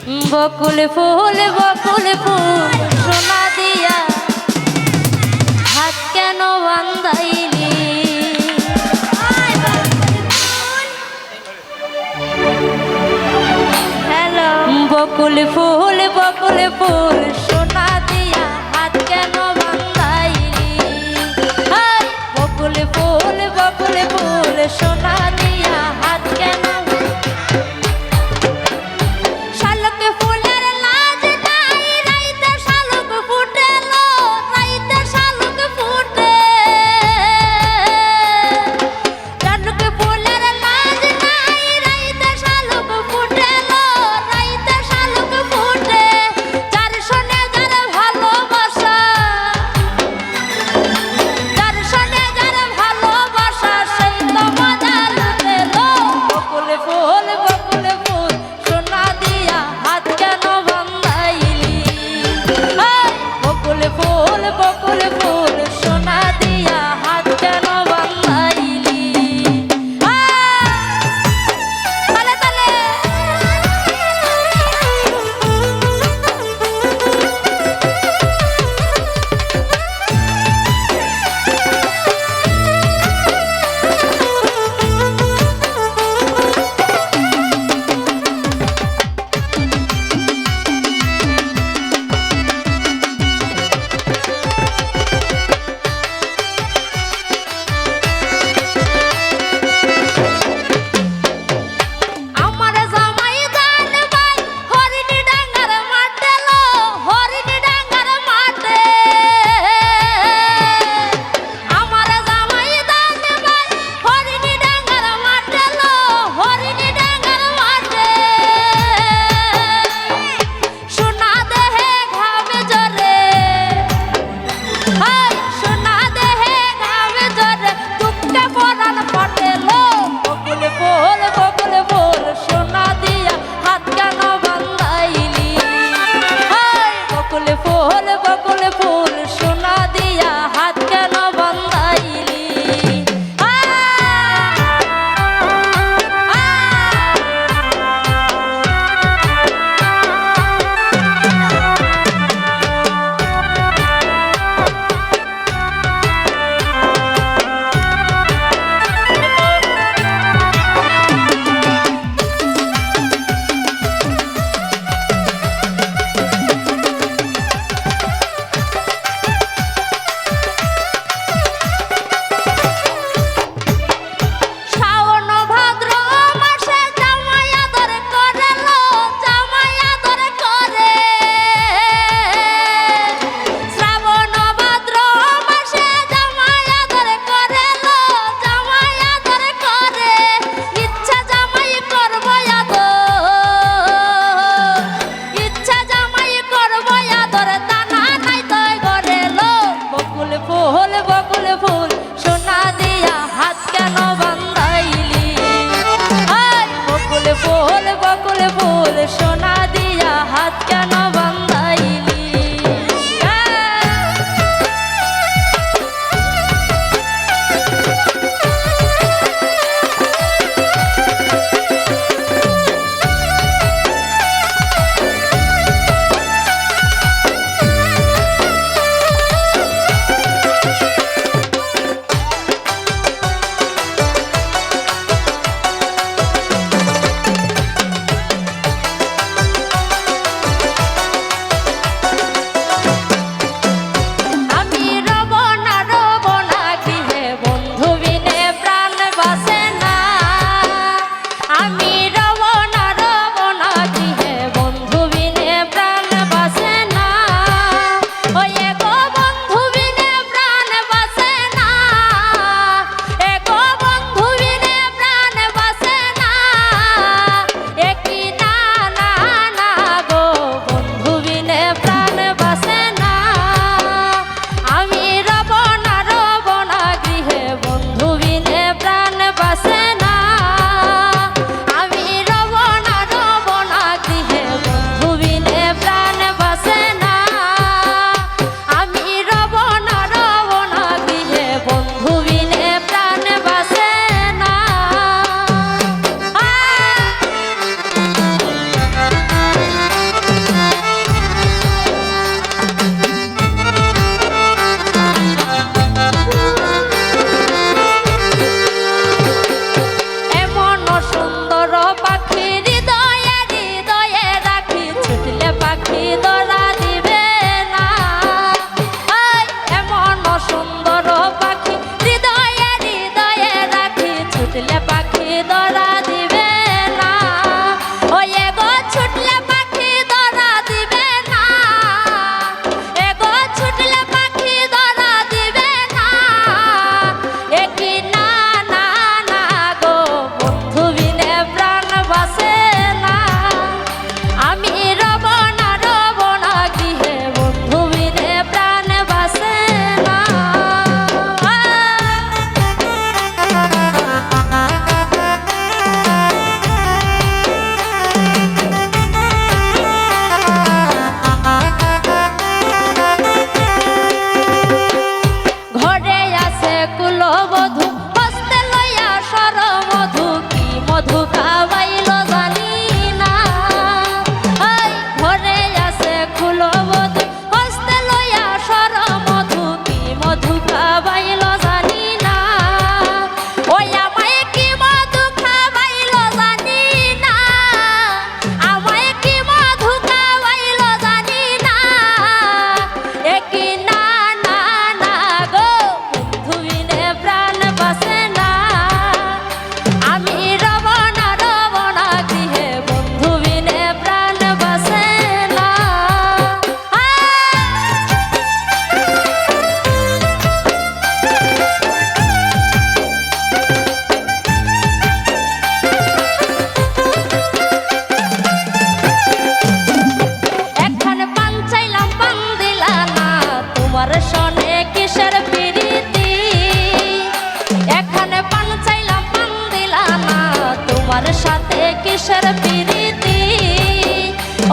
বকুল ফুল সোনা দিয়া হাত কেন বান্ধাইলি? হ্যালো বকুল ফুল সোনা দিয়া হাত কেন বান্ধাইলি? বকুল ফুল সোনা দিয়া হাত কেন?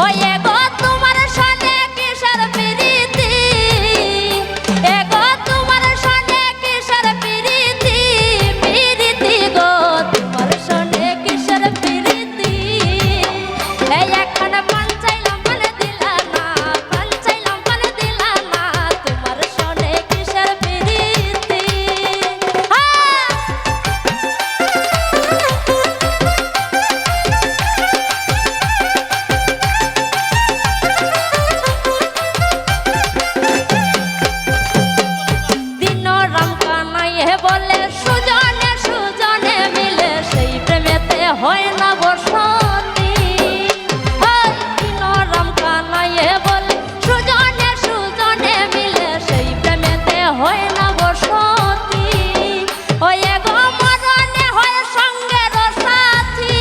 ওই এগো তোমার সনে কিসের প্রীতি, এগো তোমার সনে কিসের প্রীতি, প্রীতি গো তোমার সনে কিসের প্রীতি। এই এখন পান চাইলাম পান দিলা না, পান চাইলাম পান দিলা না, তোমার সনে কিসের প্রীতি। বলে সুজনে সুজনে মিলে সেই প্রেমেতে হয় না বসতি। রাম কানাইয়ে বলে সুজনে সুজনে মিলে সেই প্রেমেতে হয় না বসতি। ওই এগো মরণে হয় সঙ্গের সাথী,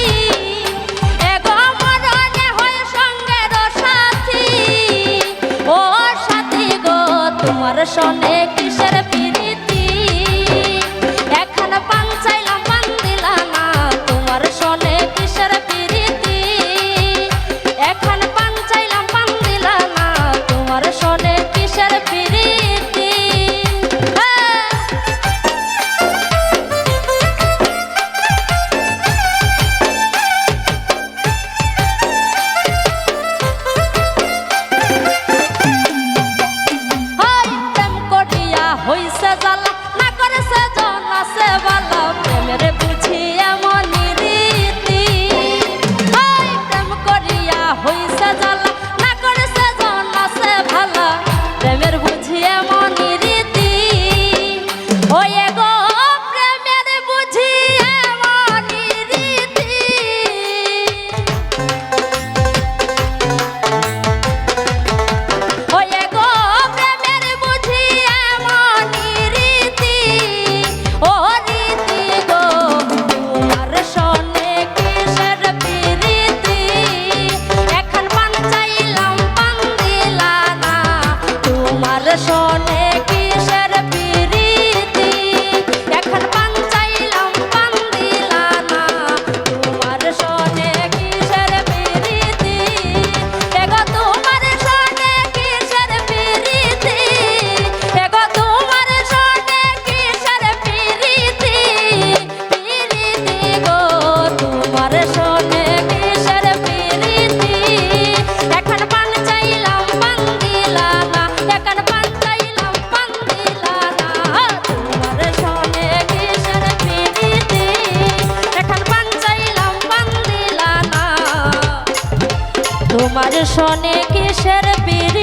এগো মরণে হয় সঙ্গের সাথী। ও সাথী গো তোমার সনে কিসের প্রীতি, এখন পান চাইলাম পান দিলা না, তোমার সনে কিসের প্রীতি। এখন পান চাইলাম পান দিলা না, তোমার সনে কিসের প্রীতি। প্রেম করিয়া হইছে জ্বালা, না করেছে জনা সে বালা, প্রেমের বুঝি এমন রীতি। প্রেম করিয়া হইছে জ্বালা, না করেছে জনা সে ভালা, প্রেমের বুঝি এমন রীতি। ওই এগো প্রেমের বুঝি এমন রীতি। ওই এগো প্রেমের বুঝি এমন রীতি। ও রীতি গো তোমার সনে কিসের প্রীতি, এখন পান চাইলাম পান দিলা না, তোমার সনে কিসের প্রীতি। এখন পান চাইলাম পান দিলা না, তোমার সনে কিসের প্রীতি। এগো তোমার সনে কিসের প্রীতি, এগো তোমার সনে কিসের প্রীতি। প্রীতি গো তোমার সনে কিসের প্রীতি, এখন পান চাইলাম পান দিলা না, এখন পান চাইলাম পান দিলা না, তোমার সনে কিসের প্রীতি। এখন পান চাইলাম পান দিলা না, তোমার সনে কিসের প্রীতি।